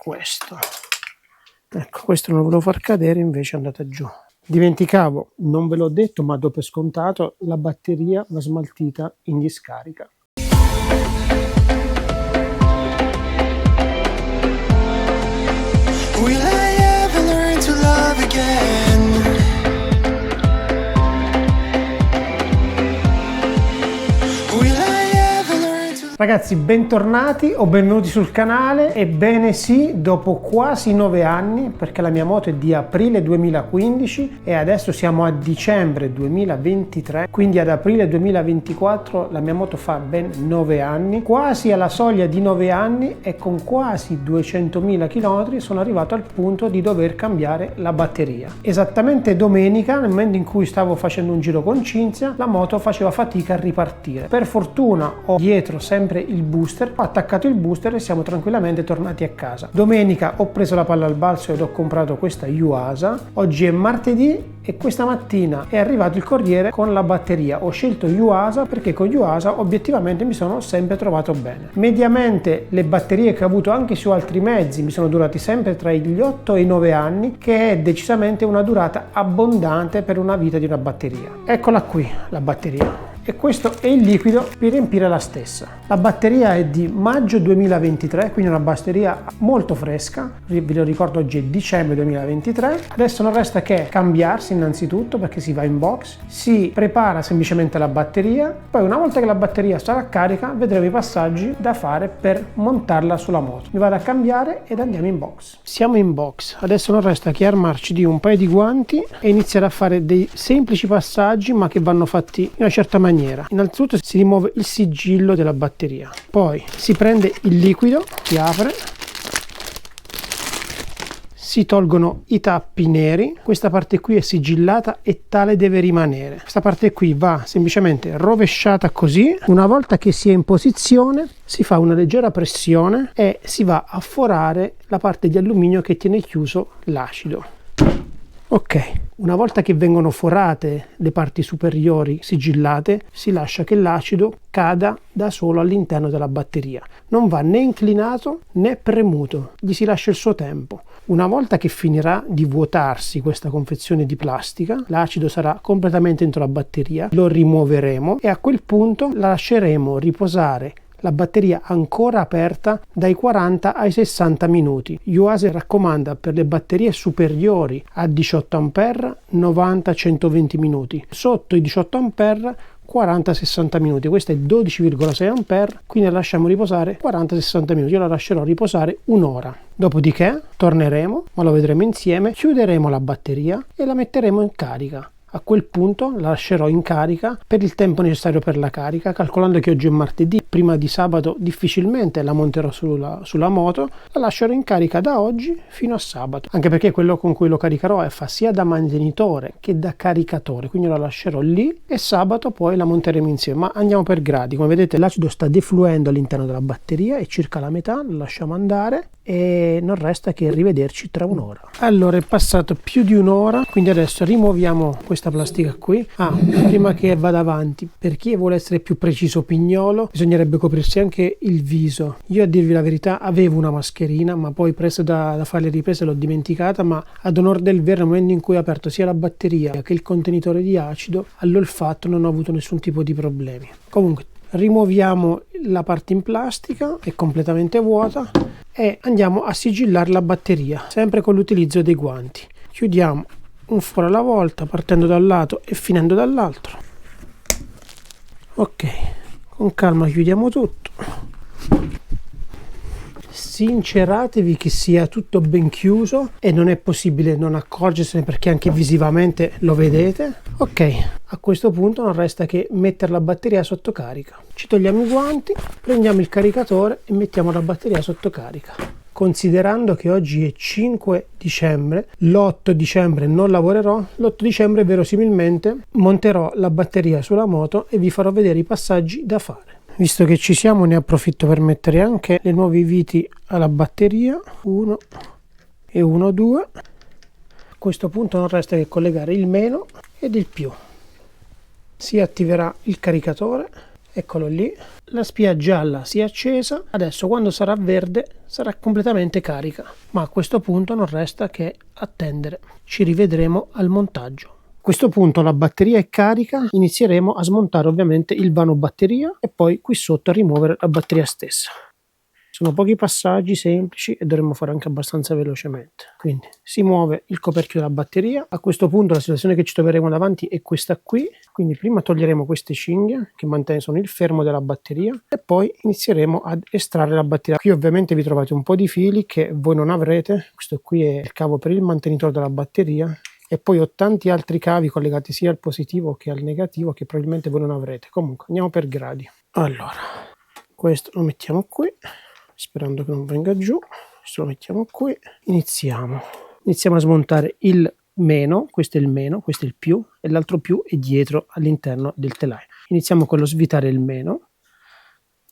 questo. Ecco, questo non lo volevo far cadere, invece è andata giù. Dimenticavo, non ve l'ho detto, ma do per scontato, la batteria va smaltita in discarica. Will I ever learn to love again? Will I ever learn to... Ragazzi, bentornati o benvenuti sul canale. Ebbene sì, dopo quasi 9 anni, perché la mia moto è di aprile 2015 e adesso siamo a dicembre 2023, quindi ad aprile 2024 la mia moto fa ben 9 anni, quasi alla soglia di 9 anni, e con quasi 200.000 km sono arrivato al punto di dover cambiare la batteria. Esattamente domenica, nel momento in cui stavo facendo un giro con Cinzia, la moto faceva fatica a ripartire. Per fortuna ho dietro sempre il booster, ho attaccato il booster e siamo tranquillamente tornati a casa. Domenica ho preso la palla al balzo ed ho comprato questa Yuasa. Oggi è martedì e questa mattina è arrivato il corriere con la batteria. Ho scelto Yuasa perché con Yuasa obiettivamente mi sono sempre trovato bene. Mediamente le batterie che ho avuto anche su altri mezzi mi sono durati sempre tra gli 8 e i 9 anni, che è decisamente una durata abbondante per una vita di una batteria. Eccola qui la batteria. E questo è il liquido per riempire la stessa. La batteria è di maggio 2023, quindi una batteria molto fresca. Vi lo ricordo, oggi è dicembre 2023. Adesso non resta che cambiarsi innanzitutto, perché si va in box, si prepara semplicemente la batteria, poi una volta che la batteria sarà carica vedremo i passaggi da fare per montarla sulla moto. Mi vado a cambiare ed andiamo in box. Siamo in box, adesso non resta che armarci di un paio di guanti e iniziare a fare dei semplici passaggi, ma che vanno fatti in una certa maniera. Innanzitutto si rimuove il sigillo della batteria, poi si prende il liquido, si apre, si tolgono i tappi neri. Questa parte qui è sigillata e tale deve rimanere. Questa parte qui va semplicemente rovesciata così. Una volta che si è in posizione si fa una leggera pressione e si va a forare la parte di alluminio che tiene chiuso l'acido. Ok, una volta che vengono forate le parti superiori sigillate, si lascia che l'acido cada da solo all'interno della batteria. Non va né inclinato né premuto, gli si lascia il suo tempo. Una volta che finirà di vuotarsi questa confezione di plastica, l'acido sarà completamente dentro la batteria, lo rimuoveremo e a quel punto la lasceremo riposare la batteria ancora aperta dai 40 ai 60 minuti. Yuasa raccomanda per le batterie superiori a 18 A 90-120 minuti, sotto i 18 A 40-60 minuti. Questo è 12,6 A, quindi la lasciamo riposare 40-60 minuti. Io la lascerò riposare un'ora. Dopodiché torneremo, ma lo vedremo insieme, chiuderemo la batteria e la metteremo in carica. A quel punto la lascerò in carica per il tempo necessario per la carica, calcolando che oggi è martedì, prima di sabato difficilmente la monterò sulla moto, la lascerò in carica da oggi fino a sabato, anche perché quello con cui lo caricherò fa sia da mantenitore che da caricatore, quindi la lascerò lì e sabato poi la monteremo insieme. Ma andiamo per gradi. Come vedete l'acido sta defluendo all'interno della batteria, è circa la metà, lo lasciamo andare e non resta che rivederci tra un'ora. Allora, è passato più di un'ora, quindi adesso rimuoviamo questa plastica qui. Prima che vada avanti, per chi vuole essere più preciso pignolo, bisognerebbe coprirsi anche il viso. Io, a dirvi la verità, avevo una mascherina, ma poi preso da fare le riprese l'ho dimenticata, ma ad onor del vero, nel momento in cui ho aperto sia la batteria che il contenitore di acido, all'olfatto non ho avuto nessun tipo di problemi. Comunque rimuoviamo la parte in plastica, è completamente vuota, e andiamo a sigillare la batteria sempre con l'utilizzo dei guanti. Chiudiamo un foro alla volta, partendo dal lato e finendo dall'altro. Ok, con calma chiudiamo tutto. Sinceratevi che sia tutto ben chiuso e non è possibile non accorgersene, perché anche visivamente lo vedete. Ok, a questo punto non resta che mettere la batteria sotto carica. Ci togliamo i guanti, prendiamo il caricatore e mettiamo la batteria sotto carica. Considerando che oggi è 5 dicembre, l'8 dicembre non lavorerò, l'8 dicembre verosimilmente monterò la batteria sulla moto e vi farò vedere i passaggi da fare. Visto che ci siamo, ne approfitto per mettere anche le nuove viti alla batteria, 1 e 1, 2. A questo punto non resta che collegare il meno ed il più. Si attiverà il caricatore Eccolo lì, la spia gialla si è accesa, adesso quando sarà verde sarà completamente carica, ma a questo punto non resta che attendere. Ci rivedremo al montaggio. A questo punto la batteria è carica, inizieremo a smontare ovviamente il vano batteria e poi qui sotto a rimuovere la batteria stessa. Sono pochi passaggi semplici e dovremmo fare anche abbastanza velocemente. Quindi si muove il coperchio della batteria. A questo punto la situazione che ci troveremo davanti è questa qui. Quindi prima toglieremo queste cinghie che sono il fermo della batteria e poi inizieremo ad estrarre la batteria. Qui ovviamente vi trovate un po' di fili che voi non avrete. Questo qui è il cavo per il mantenitore della batteria. E poi ho tanti altri cavi collegati sia al positivo che al negativo che probabilmente voi non avrete. Comunque andiamo per gradi. Allora, questo lo mettiamo qui. Sperando che non venga giù, questo lo mettiamo qui, iniziamo a smontare il meno, questo è il meno, questo è il più e l'altro più è dietro all'interno del telaio. Iniziamo con lo svitare il meno.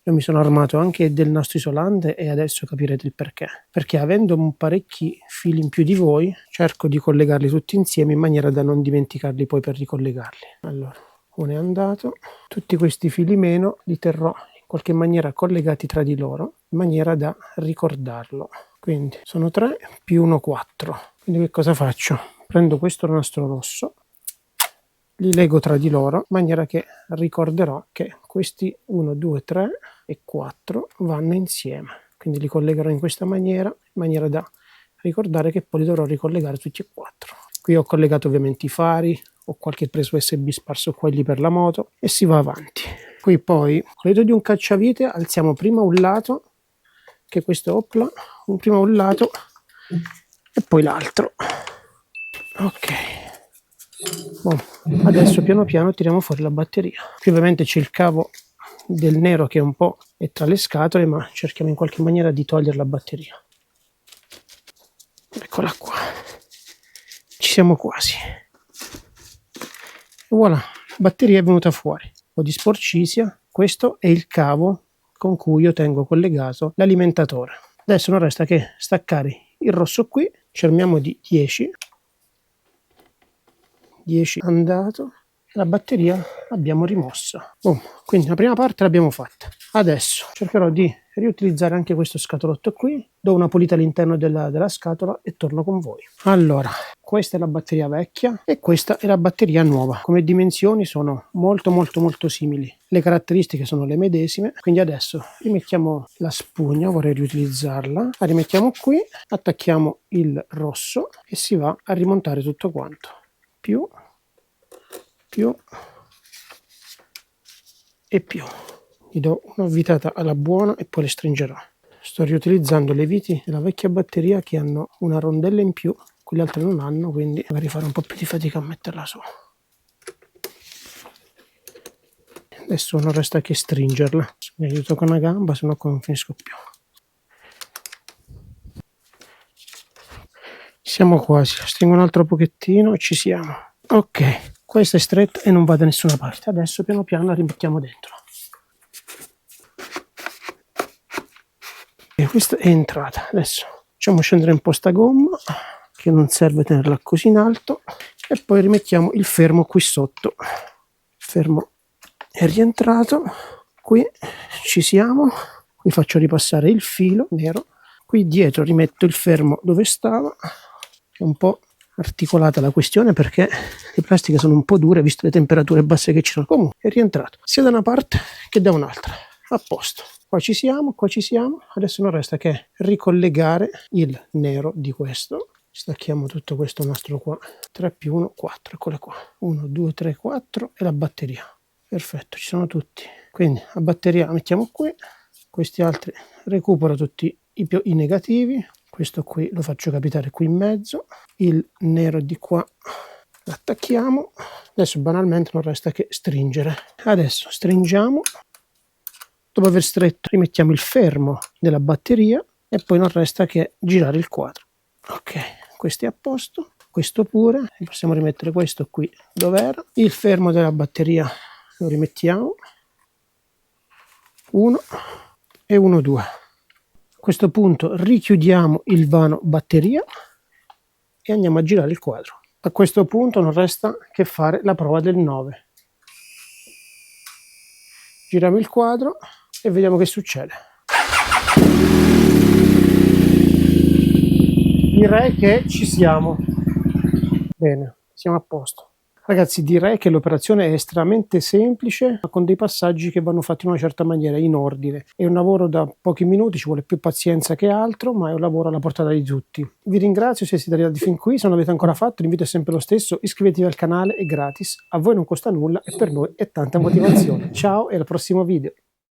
Io mi sono armato anche del nastro isolante e adesso capirete il perché avendo parecchi fili in più di voi cerco di collegarli tutti insieme in maniera da non dimenticarli poi per ricollegarli. Allora, uno è andato, tutti questi fili meno li terrò qualche maniera collegati tra di loro in maniera da ricordarlo. Quindi sono 3 più 1 4. Quindi che cosa faccio? Prendo questo nastro rosso, li lego tra di loro in maniera che ricorderò che questi 1 2 3 e 4 vanno insieme. Quindi li collegherò in questa maniera in maniera da ricordare che poi li dovrò ricollegare tutti e 4. Qui ho collegato ovviamente i fari, ho qualche preso USB sparso qua e lì per la moto e si va avanti. Qui poi con l'aiuto di un cacciavite alziamo prima un lato, che questo opla, prima un lato e poi l'altro. Ok. Adesso piano piano tiriamo fuori la batteria. Qui ovviamente c'è il cavo del nero che un po' è tra le scatole, ma cerchiamo in qualche maniera di togliere la batteria. Eccola qua. Ci siamo quasi. E voilà, la batteria è venuta fuori. Un po' di sporcizia. Questo è il cavo con cui io tengo collegato l'alimentatore. Adesso non resta che staccare il rosso qui. Ci armiamo di 10 andato. La batteria l'abbiamo rimossa. Quindi la prima parte l'abbiamo fatta. Adesso cercherò di riutilizzare anche questo scatolotto qui, do una pulita all'interno della scatola e torno con voi. Allora, questa è la batteria vecchia e questa è la batteria nuova. Come dimensioni sono molto simili, le caratteristiche sono le medesime, quindi adesso rimettiamo la spugna, vorrei riutilizzarla, la rimettiamo qui, attacchiamo il rosso e si va a rimontare tutto quanto, più e più. Gli do una vitata alla buona e poi le stringerò. Sto riutilizzando le viti della vecchia batteria che hanno una rondella in più, quelle altre non hanno, quindi magari fare un po' più di fatica a metterla su. Adesso non resta che stringerla. Mi aiuto con una gamba, se no non finisco più. Siamo quasi, stringo un altro pochettino e ci siamo. Ok, questa è stretta e non va da nessuna parte. Adesso piano piano la rimettiamo dentro. E questa è entrata. Adesso facciamo scendere un po' sta gomma, che non serve tenerla così in alto, e poi rimettiamo il fermo qui sotto. Il fermo è rientrato, qui ci siamo, qui faccio ripassare il filo nero, qui dietro rimetto il fermo dove stava. È un po' articolata la questione perché le plastiche sono un po' dure visto le temperature basse che ci sono. Comunque è rientrato sia da una parte che da un'altra. A posto. Qua ci siamo. Adesso non resta che ricollegare il nero di questo. Stacchiamo tutto questo nastro qua. 3 più 1, 4. Eccole qua. 1, 2, 3, 4 e la batteria. Perfetto, ci sono tutti. Quindi la batteria la mettiamo qui. Questi altri recupero tutti i negativi. Questo qui lo faccio capitare qui in mezzo, il nero di qua l'attacchiamo. Adesso banalmente non resta che stringere. Adesso stringiamo, dopo aver stretto rimettiamo il fermo della batteria e poi non resta che girare il quadro. Ok, questo è a posto, questo pure, possiamo rimettere questo qui dove era. Il fermo della batteria lo rimettiamo, 1 e 1, 2. A questo punto richiudiamo il vano batteria e andiamo a girare il quadro. A questo punto non resta che fare la prova del 9. Giriamo il quadro e vediamo che succede. Direi che ci siamo. Bene, siamo a posto. Ragazzi, direi che l'operazione è estremamente semplice, ma con dei passaggi che vanno fatti in una certa maniera, in ordine. È un lavoro da pochi minuti, ci vuole più pazienza che altro, ma è un lavoro alla portata di tutti. Vi ringrazio se siete arrivati fin qui, se non l'avete ancora fatto l'invito è sempre lo stesso, iscrivetevi al canale, è gratis, a voi non costa nulla e per noi è tanta motivazione. Ciao e al prossimo video.